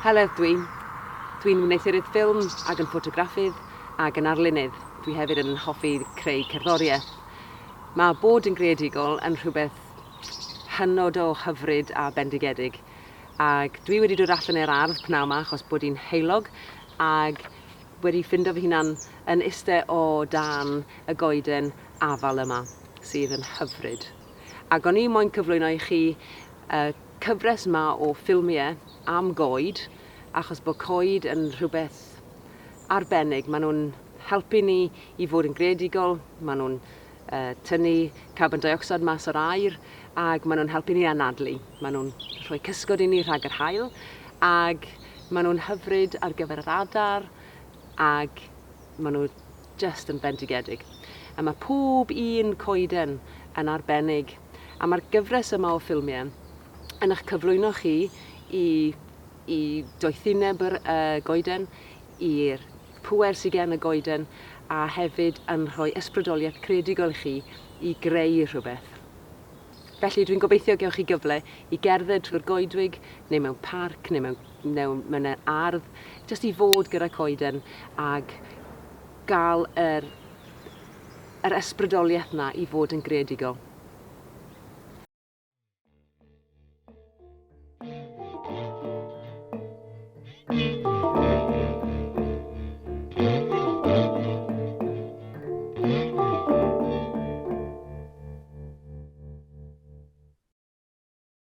Heledd dwi'n wneithiorydd ffilm ac yn ffotograffydd ac yn arlunydd. Dwi hefyd yn hoffi creu cerddoriaeth. Mae bod yn greadigol yn rhywbeth hynod o hyfryd a bendigedig. Ac dwi wedi dod allan i'r ardd pnawn yma achos bod hi'n heulog ac wedi ffindo fy hunan yn iste o dan y goeden afal yma sydd yn hyfryd. Ac o'n i moyn cyflwyno i chi cyfres yma o ffilmiau am goed, achos bod coed yn rhywbeth arbennig. Maen nhw'n helpu ni i fod yn greadigol, maen nhw'n tynnu carbon dioxide mas o'r aer, ac maen nhw'n helpu ni anadlu. Maen nhw'n rhoi cysgod i ni rhag yr haul, ac maen nhw'n hyfryd ar gyfer yr adar, ac maen nhw just yn bendigedig. A mae pob un coeden yn arbennig, a mae'r gyfres yma o ffilmiau yn eich cyflwyno chi i doethyneb y goeden, i'r pŵer sydd gen y goeden, a hefyd yn rhoi ysbrydoliaeth creadigol i chi i greu rhywbeth. Felly dwi'n gobeithio gewch chi gyfle i gerdded trwy'r goedwig, neu mewn parc, neu mewn ardd, jyst i fod gyda coeden ag gael yr ysbrydoliaeth yna i fod yn greadigol.